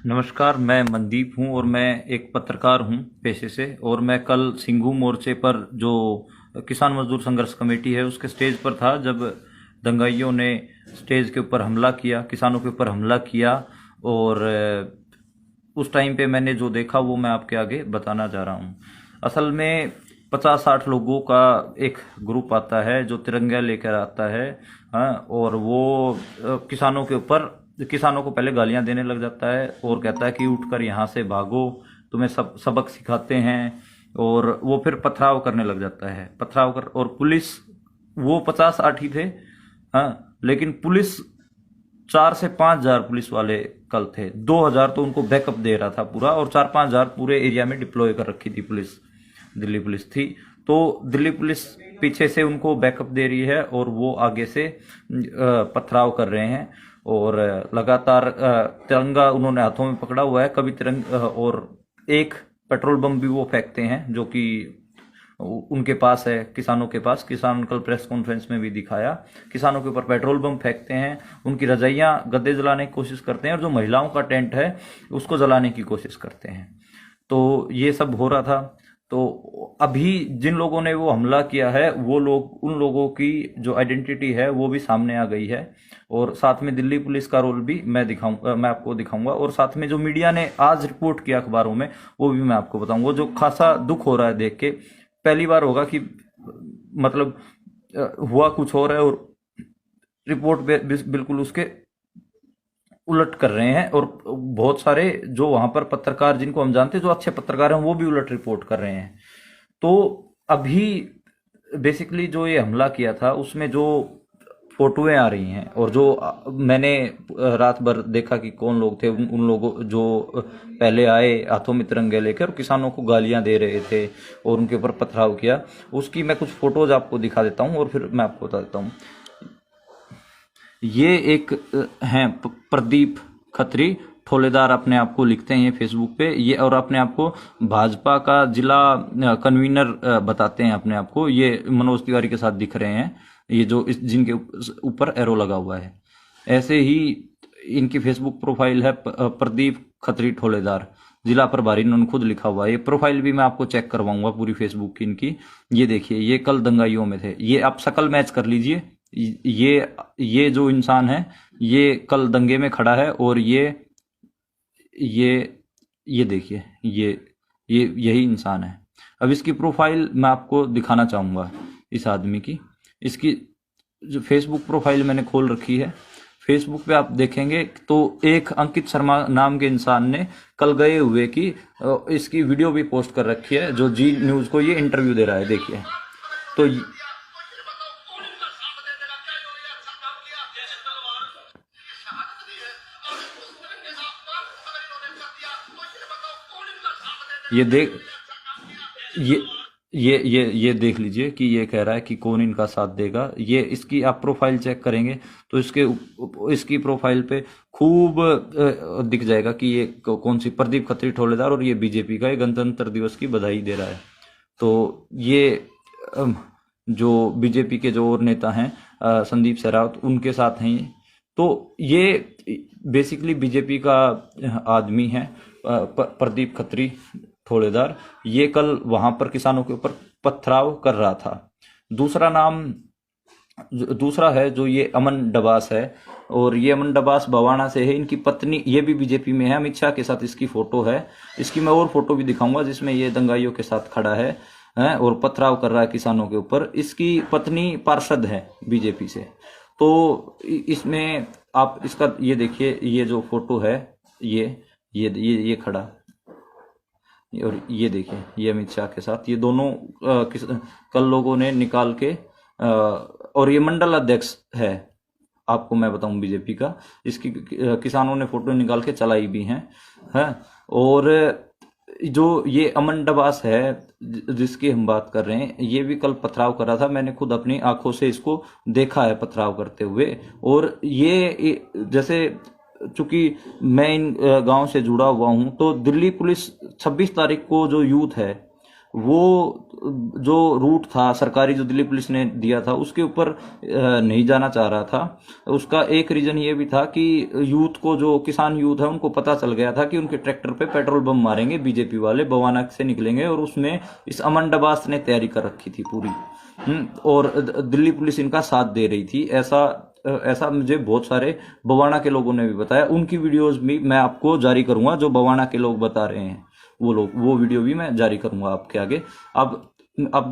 नमस्कार, मैं मनदीप हूँ और मैं एक पत्रकार हूँ पेशे से। और मैं कल सिंघू मोर्चे पर जो किसान मजदूर संघर्ष कमेटी है उसके स्टेज पर था जब दंगाइयों ने स्टेज के ऊपर हमला किया, किसानों के ऊपर हमला किया। और उस टाइम पे मैंने जो देखा वो मैं आपके आगे बताना चाह रहा हूँ। असल में 50-60 लोगों का एक ग्रुप आता है जो तिरंगा लेकर आता है। हाँ, और वो किसानों को पहले गालियां देने लग जाता है और कहता है कि उठकर यहाँ से भागो, तुम्हें सबक सिखाते हैं। और वो फिर पथराव करने लग जाता है, पथराव कर। और पुलिस, वो 50-60 ही थे। हाँ, लेकिन पुलिस 4 से 5 हजार पुलिस वाले कल थे। 2 हजार तो उनको बैकअप दे रहा था पूरा, और 4-5 हजार पूरे एरिया में डिप्लॉय कर रखी थी पुलिस। दिल्ली पुलिस थी। तो दिल्ली पुलिस पीछे से उनको बैकअप दे रही है और वो आगे से पथराव कर रहे हैं। और लगातार तिरंगा उन्होंने हाथों में पकड़ा हुआ है, कभी तिरंगा। और एक पेट्रोल बम भी वो फेंकते हैं जो कि उनके पास है, किसानों के पास। किसान कल प्रेस कॉन्फ्रेंस में भी दिखाया, किसानों के ऊपर पेट्रोल बम फेंकते हैं, उनकी रजाइयां गद्दे जलाने की कोशिश करते हैं, और जो महिलाओं का टेंट है उसको जलाने की कोशिश करते हैं। तो ये सब हो रहा था। तो अभी जिन लोगों ने वो हमला किया है वो लोग, उन लोगों की जो आइडेंटिटी है वो भी सामने आ गई है। और साथ में दिल्ली पुलिस का रोल भी मैं आपको दिखाऊंगा। और साथ में जो मीडिया ने आज रिपोर्ट किया अखबारों में वो भी मैं आपको बताऊंगा। जो खासा दुख हो रहा है देख के, पहली बार होगा कि मतलब हुआ कुछ और है और रिपोर्ट बिल्कुल उसके उलट कर रहे हैं। और बहुत सारे जो वहां पर पत्रकार, जिनको हम जानते हैं, जो अच्छे पत्रकार हैं, वो भी उलट रिपोर्ट कर रहे हैं। तो अभी बेसिकली जो ये हमला किया था उसमें जो फोटोएं आ रही हैं, और जो मैंने रात भर देखा कि कौन लोग थे, उन लोगों जो पहले आए हाथों में तिरंगे लेकर किसानों को गालियां दे रहे थे और उनके ऊपर पथराव किया, उसकी मैं कुछ फोटोज आपको दिखा देता हूं और फिर मैं आपको बता देता हूं। ये एक हैं प्रदीप खत्री ठोलेदार, अपने आप को लिखते हैं ये फेसबुक पे ये, और अपने आप को भाजपा का जिला कन्वीनर बताते हैं अपने आप को। ये मनोज तिवारी के साथ दिख रहे हैं, ये जो जिनके ऊपर एरो लगा हुआ है। ऐसे ही इनकी फेसबुक प्रोफाइल है प्रदीप खत्री ठोलेदार, जिला प्रभारी, इन्होंने खुद लिखा हुआ है। ये प्रोफाइल भी मैं आपको चेक करवाऊंगा पूरी फेसबुक की इनकी। ये देखिए, ये कल दंगाइयों में थे। ये आप शकल मैच कर लीजिए। ये जो इंसान है ये कल दंगे में खड़ा है, और ये ये देखिए, ये यही इंसान है। अब इसकी प्रोफाइल मैं आपको दिखाना चाहूंगा इस आदमी की। इसकी जो फेसबुक प्रोफाइल मैंने खोल रखी है, फेसबुक पे आप देखेंगे तो एक अंकित शर्मा नाम के इंसान ने कल गए हुए की इसकी वीडियो भी पोस्ट कर रखी है, जो जी न्यूज को ये इंटरव्यू दे रहा है। देखिए तो ये देख ये ये देख लीजिए कि ये कह रहा है कि कौन इनका साथ देगा। ये इसकी आप प्रोफाइल चेक करेंगे तो इसकी प्रोफाइल पे खूब दिख जाएगा कि ये कौन सी प्रदीप खत्री ठोलेदार, और ये बीजेपी का, ये गणतंत्र दिवस की बधाई दे रहा है। तो ये जो बीजेपी के जो और नेता हैं संदीप सहरावत, उनके साथ हैं ये। तो ये बेसिकली बीजेपी का आदमी है प्रदीप खत्री ठोलेदार। ये कल वहां पर किसानों के ऊपर पथराव कर रहा था। दूसरा है जो ये अमन डबास है, और ये अमन डबास बवाना से है। इनकी पत्नी ये भी बीजेपी में है, अमित शाह के साथ इसकी फोटो है। इसकी मैं और फोटो भी दिखाऊंगा जिसमें ये दंगाइयों के साथ खड़ा है और पथराव कर रहा है किसानों के ऊपर। इसकी पत्नी पार्षद है बीजेपी से। तो इसमें आप इसका ये देखिए, ये जो फोटो है ये खड़ा, और ये देखिए ये अमित शाह के साथ, ये दोनों कल लोगों ने निकाल के और ये मंडल अध्यक्ष है, आपको मैं बताऊं बीजेपी का। इसकी किसानों ने फोटो निकाल के चलाई भी हैं और जो ये अमन डबास है जिसकी हम बात कर रहे हैं, ये भी कल पथराव कर रहा था। मैंने खुद अपनी आंखों से इसको देखा है पथराव करते हुए। और ये जैसे, चूंकि मैं इन गांव से जुड़ा हुआ हूं, तो दिल्ली पुलिस 26 तारीख को जो यूथ है वो जो रूट था सरकारी, जो दिल्ली पुलिस ने दिया था, उसके ऊपर नहीं जाना चाह रहा था। उसका एक रीजन ये भी था कि यूथ को, जो किसान यूथ है, उनको पता चल गया था कि उनके ट्रैक्टर पे पेट्रोल बम मारेंगे बीजेपी वाले, बवाना से निकलेंगे, और उसमें इस अमन डबास ने तैयारी कर रखी थी पूरी। और दिल्ली पुलिस इनका साथ दे रही थी। ऐसा मुझे बहुत सारे बवाना के लोगों ने भी बताया। उनकी वीडियोस भी मैं आपको जारी करूंगा, जो बवाना के लोग बता रहे हैं, वो वीडियो भी मैं जारी करूंगा आपके आगे। अब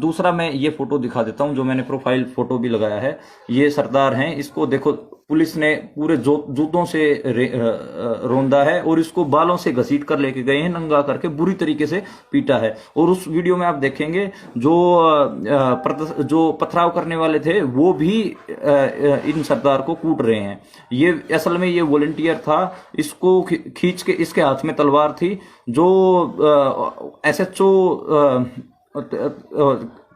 दूसरा मैं ये फोटो दिखा देता हूं, जो मैंने प्रोफाइल फोटो भी लगाया है। ये सरदार हैं, इसको देखो, पुलिस ने पूरे जूतों से रौंदा है, और इसको बालों से घसीट कर लेके गए हैं, नंगा करके बुरी तरीके से पीटा है। और उस वीडियो में आप देखेंगे जो पथराव करने वाले थे, वो भी इन सरदार को कूट रहे हैं। ये असल में ये वॉलंटियर था, इसको खींच के, इसके हाथ में तलवार थी, जो SHO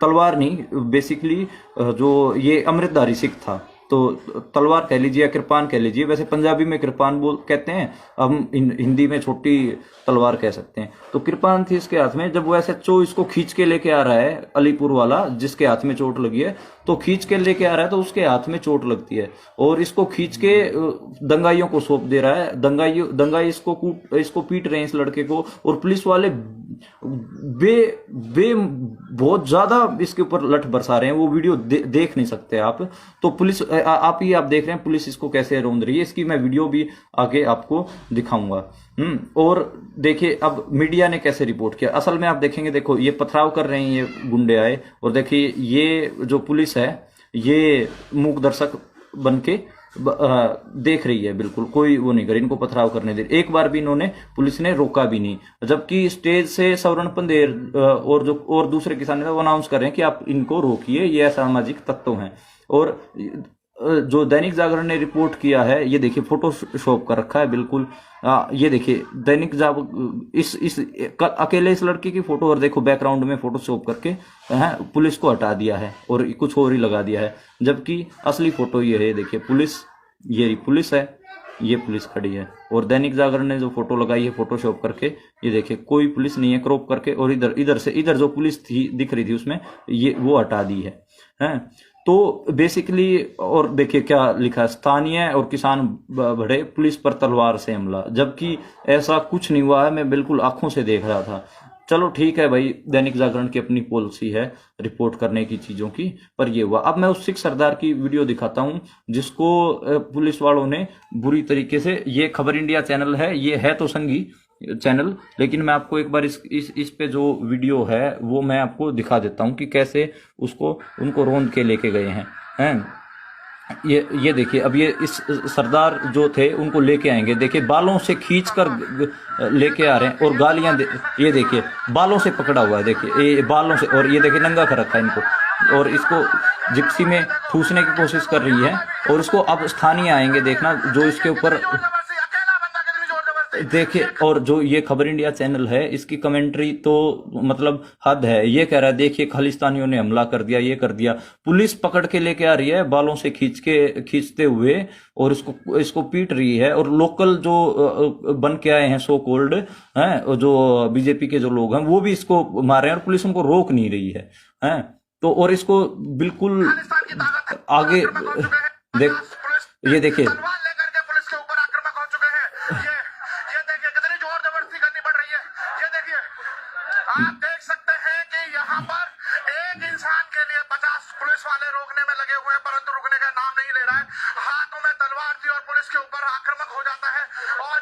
तलवार नहीं, बेसिकली जो ये अमृतधारी सिख था, तो तलवार कह लीजिए या कृपान कह लीजिए, वैसे पंजाबी में कृपान बोल कहते हैं, हम हिंदी में छोटी तलवार कह सकते हैं। तो कृपान थी इसके हाथ में। जब वो SHO इसको खींच के लेके आ रहा है, अलीपुर वाला जिसके हाथ में चोट लगी है, तो खींच के लेके आ रहा है, तो उसके हाथ में चोट लगती है, और इसको खींच के दंगाइयों को सौंप दे रहा है। दंगाई इसको पीट रहे हैं, इस लड़के को, और पुलिस वाले बहुत ज्यादा इसके ऊपर लठ बरसा रहे हैं। वो वीडियो देख नहीं सकते आप। तो पुलिस, आप देख रहे हैं पुलिस इसको कैसे रौंद रही है। इसकी मैं वीडियो भी आगे आपको दिखाऊंगा। और देखिए अब मीडिया ने कैसे रिपोर्ट किया। असल में आप देखेंगे, देखो ये पथराव कर रहे हैं, ये गुंडे आए, और देखिए ये जो पुलिस है, ये मूक दर्शक बन के देख रही है, बिल्कुल कोई वो नहीं कर, इनको पथराव करने दे। एक बार भी इन्होंने, पुलिस ने रोका भी नहीं। जबकि स्टेज से सवर्ण पंदेर और दूसरे किसान नेता अनाउंस कर रहे हैं कि आप इनको रोकिए, ये असामाजिक तत्व हैं। और जो दैनिक जागरण ने रिपोर्ट किया है, ये देखिए फोटोशॉप कर रखा है बिल्कुल। ये देखिए दैनिक जागरण इस अकेले इस लड़के की फोटो, और देखो बैकग्राउंड में फोटोशॉप करके पुलिस को हटा दिया है और कुछ और ही लगा दिया है। जबकि असली फोटो ये है, देखिए पुलिस, ये पुलिस है, ये पुलिस खड़ी है। और दैनिक जागरण ने जो फोटो लगाई है फोटोशॉप करके, ये देखिए कोई पुलिस नहीं है, क्रॉप करके, और इधर जो पुलिस थी दिख रही थी उसमें, ये वो हटा दी है। तो बेसिकली, और देखिए क्या लिखा है, स्थानीय और किसान बढ़े, पुलिस पर तलवार से हमला। जबकि ऐसा कुछ नहीं हुआ है, मैं बिल्कुल आंखों से देख रहा था। चलो ठीक है भाई, दैनिक जागरण की अपनी पॉलिसी है रिपोर्ट करने की चीजों की, पर ये हुआ। अब मैं उस सिख सरदार की वीडियो दिखाता हूं, जिसको पुलिस वालों ने बुरी तरीके से, ये खबर इंडिया चैनल है, ये है तो संघी चैनल, लेकिन मैं आपको एक बार इस पे जो वीडियो है वो मैं आपको दिखा देता हूं कि कैसे उनको रौंद के लेके गए हैं। ये देखिए, अब ये इस सरदार जो थे उनको लेके आएंगे, देखिए बालों से खींच कर लेके आ रहे हैं, और गालियां ये देखिए बालों से पकड़ा हुआ है, देखिए ये बालों से, और ये देखिए नंगा कर रखा है इनको, और इसको जिप्सी में ठूसने की कोशिश कर रही है। और इसको अब स्थानीय आएंगे, देखना, जो इसके ऊपर देखिए। और जो ये खबर इंडिया चैनल है, इसकी कमेंट्री तो मतलब हद है। ये कह रहा है, देखिए खालिस्तानियों ने हमला कर दिया, ये कर दिया। पुलिस पकड़ के लेके आ रही है, बालों से खींचते हुए, और इसको पीट रही है। और लोकल जो बन के आए हैं, सो कोल्ड हैं, जो बीजेपी के जो लोग हैं, वो भी इसको मार रहे हैं, और पुलिस उनको रोक नहीं रही है। तो और इसको बिल्कुल आगे देख, ये देखिए आप देख सकते हैं कि यहाँ पर एक इंसान के लिए 50 पुलिस वाले रोकने में लगे हुए हैं, परंतु रुकने का नाम नहीं ले रहा है। हाथों में तलवार थी और पुलिस के ऊपर आक्रामक हो जाता है। और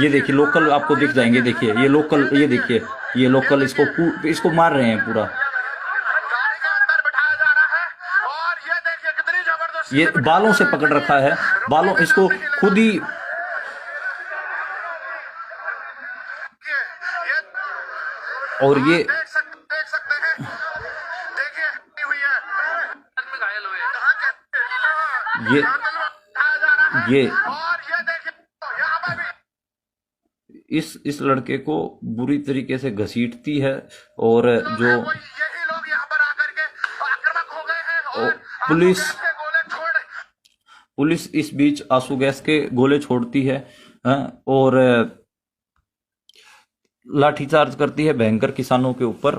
ये देखिए लोकल आपको दिख जाएंगे, देखिए ये लोकल, ये देखिए ये लोकल इसको मार रहे हैं पूरा। गाड़ी के अंदर बिठाया जा रहा है, और ये देखिए कितनी जबरदस्त, ये बालों से पकड़ रखा है, बालों, इसको खुद ही। और ये देख सकते हैं, देखिए हुई है, घायल हुए, ये और ये देखिए यहाँ पर भी इस लड़के को बुरी तरीके से घसीटती है। और जो यही लोग यहाँ पर आकर के आक्रामक हो गए हैं, और पुलिस इस बीच आंसू गैस के गोले छोड़ती है, और लाठीचार्ज करती है भयंकर किसानों के ऊपर।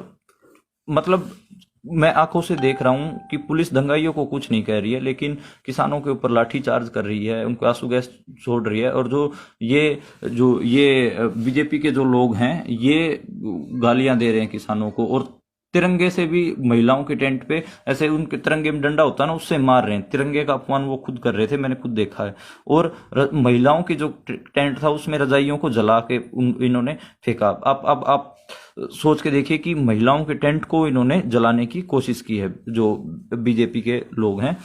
मतलब मैं आंखों से देख रहा हूं कि पुलिस दंगाइयों को कुछ नहीं कह रही है, लेकिन किसानों के ऊपर लाठी चार्ज कर रही है, उनको आंसू गैस छोड़ रही है। और जो ये बीजेपी के जो लोग हैं ये गालियां दे रहे हैं किसानों को, और तिरंगे से भी महिलाओं के टेंट पे ऐसे उनके तिरंगे में डंडा होता है ना, उससे मार रहे हैं। तिरंगे का अपमान वो खुद कर रहे थे, मैंने खुद देखा है। और महिलाओं की जो टेंट था उसमें रजाइयों को जला के इन्होंने फेंका। आप सोच के देखिए कि महिलाओं के टेंट को इन्होंने जलाने की कोशिश की है जो बीजेपी के लोग हैं।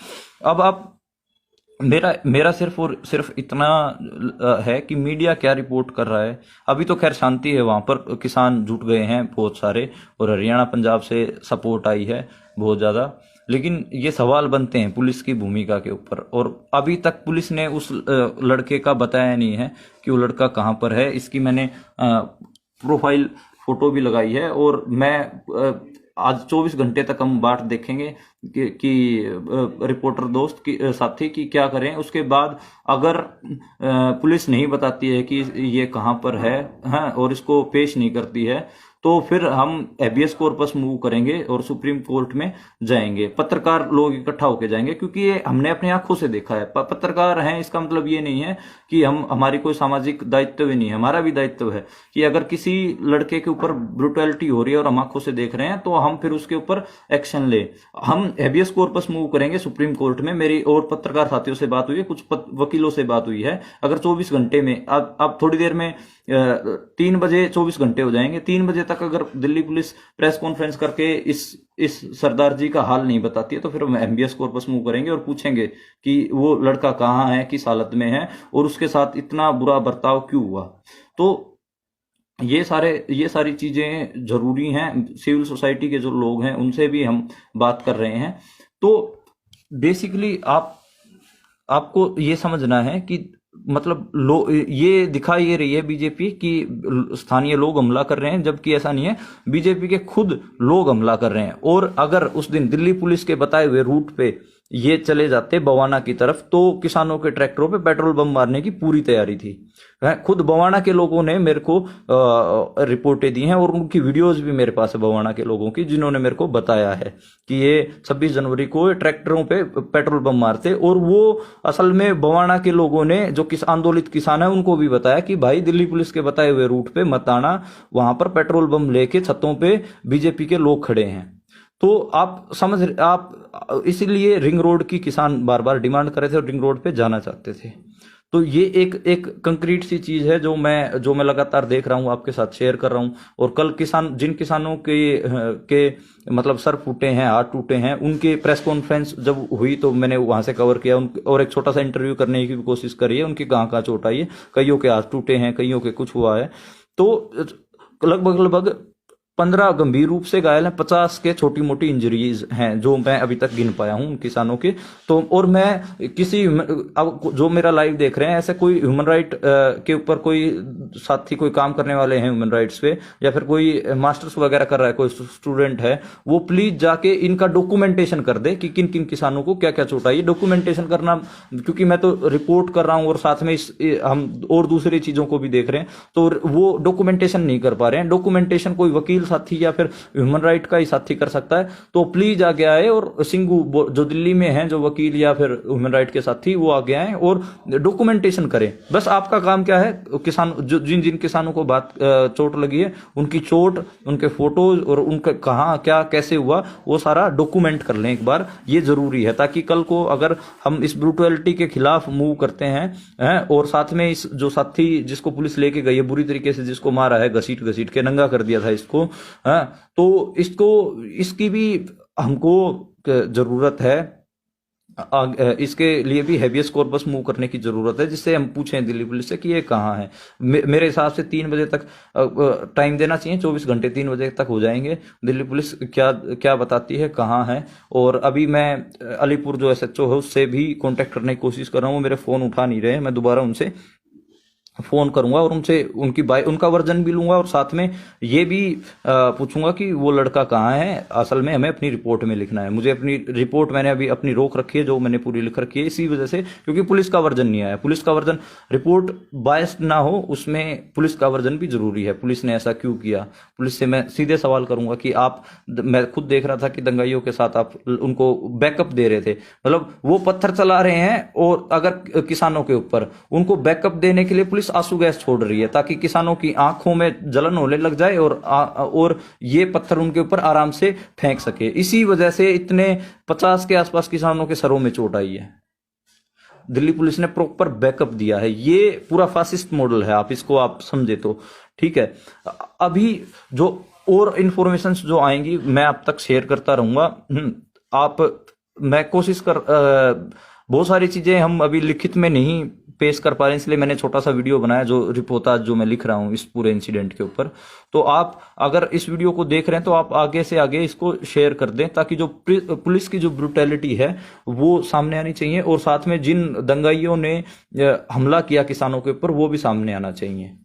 अब आप मेरा मेरा सिर्फ और सिर्फ इतना है कि मीडिया क्या रिपोर्ट कर रहा है। अभी तो खैर शांति है, वहां पर किसान जुट गए हैं बहुत सारे, और हरियाणा पंजाब से सपोर्ट आई है बहुत ज्यादा। लेकिन ये सवाल बनते हैं पुलिस की भूमिका के ऊपर, और अभी तक पुलिस ने उस लड़के का बताया नहीं है कि वो लड़का कहाँ पर है। इसकी मैंने प्रोफाइल फोटो भी लगाई है, और मैं आज 24 घंटे तक हम बाट देखेंगे कि रिपोर्टर दोस्त की साथी की क्या करें। उसके बाद अगर पुलिस नहीं बताती है कि ये कहाँ पर है, हाँ, और इसको पेश नहीं करती है, तो फिर हम हैबियस कॉर्पस मूव करेंगे और सुप्रीम कोर्ट में जाएंगे। पत्रकार लोग इकट्ठा होकर जाएंगे, क्योंकि ये हमने अपनी आंखों से देखा है। पत्रकार हैं, इसका मतलब ये नहीं है कि हमारी कोई सामाजिक दायित्व ही नहीं है। हमारा भी दायित्व है कि अगर किसी लड़के के ऊपर ब्रुटैलिटी हो रही है और हम आंखों से देख रहे हैं, तो हम फिर उसके ऊपर एक्शन ले। हम हैबियस कॉर्पस मूव करेंगे सुप्रीम कोर्ट में। मेरी और पत्रकार साथियों से बात हुई है, कुछ वकीलों से बात हुई है। अगर 24 घंटे में, अब थोड़ी देर में 3 बजे 24 घंटे हो जाएंगे, 3 बजे तक अगर दिल्ली पुलिस प्रेस कॉन्फ्रेंस करके इस सरदार जी का हाल नहीं बताती है, तो फिर हम हैबियस कॉर्पस मूव करेंगे और पूछेंगे कि वो लड़का कहाँ है, किस हालत में है, और उसके साथ इतना बुरा बर्ताव क्यों हुआ। तो ये सारी चीजें जरूरी हैं। सिविल सोसाइटी के जो लोग हैं उनसे भी हम बात कर रहे हैं। तो बेसिकली आपको ये समझना है कि मतलब ये दिखा ये रही है बीजेपी कि स्थानीय लोग हमला कर रहे हैं, जबकि ऐसा नहीं है। बीजेपी के खुद लोग हमला कर रहे हैं। और अगर उस दिन दिल्ली पुलिस के बताए हुए रूट पे ये चले जाते बवाना की तरफ, तो किसानों के ट्रैक्टरों पे पेट्रोल बम मारने की पूरी तैयारी थी। खुद बवाना के लोगों ने मेरे को रिपोर्टें दी हैं, और उनकी वीडियोस भी मेरे पास है बवाना के लोगों की, जिन्होंने मेरे को बताया है कि ये 26 जनवरी को ट्रैक्टरों पे पेट्रोल बम मारते। और वो असल में बवाना के लोगों ने, जो आंदोलित किसान है, उनको भी बताया कि भाई दिल्ली पुलिस के बताए हुए रूट पे मत आना, वहां पर पेट्रोल बम लेके छतों पे बीजेपी के लोग खड़े हैं। तो आप इसीलिए रिंग रोड की किसान बार बार डिमांड कर रहे थे और रिंग रोड पे जाना चाहते थे। तो ये एक कंक्रीट सी चीज है जो मैं लगातार देख रहा हूँ, आपके साथ शेयर कर रहा हूँ। और कल जिन किसानों के मतलब सर फूटे हैं, हाथ टूटे हैं, उनके प्रेस कॉन्फ्रेंस जब हुई तो मैंने वहां से कवर किया, और एक छोटा सा इंटरव्यू करने की भी कोशिश करी है। उनकी कहाँ चोट आई है, कईयों के हाथ टूटे हैं, कईयों के कुछ हुआ है। तो लगभग 15 गंभीर रूप से घायल हैं, 50 के छोटी मोटी इंजरीज हैं जो मैं अभी तक गिन पाया हूं किसानों के। तो और मैं अब जो मेरा लाइव देख रहे हैं, ऐसे कोई ह्यूमन राइट के ऊपर कोई साथी, कोई काम करने वाले हैं ह्यूमन राइट्स पे, या फिर कोई मास्टर्स वगैरह कर रहा है, कोई स्टूडेंट है, वो प्लीज जाके इनका डॉक्यूमेंटेशन कर दे कि किन किन किसानों को क्या क्या चोट आई। डॉक्यूमेंटेशन करना, क्योंकि मैं तो रिपोर्ट कर रहा हूं और साथ में हम और दूसरी चीजों को भी देख रहे हैं, तो वो डॉक्यूमेंटेशन नहीं कर पा रहे हैं। डॉक्यूमेंटेशन कोई वकील साथी या फिर ह्यूमन राइट का ही साथी कर सकता है। तो प्लीज आगे आए, और सिंघू जो दिल्ली में हैं, जो वकील या फिर ह्यूमन राइट के साथी, वो आगे आए और डॉक्यूमेंटेशन करें। बस आपका काम क्या है, किसान जिन किसानों को चोट लगी है, उनकी चोट, उनके फोटोज और उनका कहाँ क्या कैसे हुआ, वो सारा डॉक्यूमेंट कर लें एक बार। ये जरूरी है, ताकि कल को अगर हम इस ब्रूटलिटी के खिलाफ मूव करते हैं, और साथ में इस जो साथी जिसको पुलिस लेके गई है बुरी तरीके से, जिसको मारा है, घसीट के नंगा कर दिया था इसको, तो इसकी भी हमको जरूरत है। इसके लिए भी हैबियस कॉर्पस मूव करने की जरूरत है, जिससे हम पूछें दिल्ली पुलिस से कि ये कहाँ है। मेरे हिसाब से 3 बजे तक टाइम देना चाहिए, 24 घंटे 3 बजे तक हो जाएंगे। दिल्ली पुलिस क्या बताती है, कहाँ है। और अभी मैं अलीपुर जो SHO है उससे भी कांटेक्ट करने की कोशिश कर रहा हूँ, मेरे फोन उठा नहीं रहे, मैं दोबारा उनसे फोन करूंगा और उनसे उनका वर्जन भी लूंगा और साथ में ये भी पूछूंगा कि वो लड़का कहाँ है। असल में हमें अपनी रिपोर्ट में लिखना है। मुझे अपनी रिपोर्ट मैंने अभी अपनी रोक रखी है, जो मैंने पूरी लिख रखी है इसी वजह से, क्योंकि पुलिस का वर्जन नहीं आया। पुलिस का वर्जन, रिपोर्ट बायस्ड ना हो, उसमें पुलिस का वर्जन भी जरूरी है। पुलिस ने ऐसा क्यों किया, पुलिस से मैं सीधे सवाल करूंगा कि मैं खुद देख रहा था कि दंगाइयों के साथ आप उनको बैकअप दे रहे थे, मतलब वो पत्थर चला रहे हैं और अगर किसानों के ऊपर उनको बैकअप देने के लिए पुलिस आंसू गैस छोड़ रही है ताकि किसानों की आंखों में जलन होने लग जाए और ये पत्थर उनके ऊपर आराम से फेंक सके। इसी वजह से इतने 50 के आसपास किसानों के सरों में चोट आई है। दिल्ली पुलिस ने प्रॉपर बैकअप दिया है। ये पूरा फासिस्ट मॉडल है, आप इसको आप समझे तो ठीक है। अभी जो और इंफॉर्मेशन जो आएंगी मैं आप तक शेयर करता रहूंगा। मैं कोशिश बहुत सारी चीजें हम अभी लिखित में नहीं पेश कर पा रहे हैं, इसलिए मैंने छोटा सा वीडियो बनाया जो रिपोर्टाज जो मैं लिख रहा हूं इस पूरे इंसिडेंट के ऊपर। तो आप अगर इस वीडियो को देख रहे हैं तो आप आगे से आगे इसको शेयर कर दें ताकि जो पुलिस की जो ब्रूटैलिटी है वो सामने आनी चाहिए और साथ में जिन दंगाइयों ने हमला किया किसानों के ऊपर वो भी सामने आना चाहिए।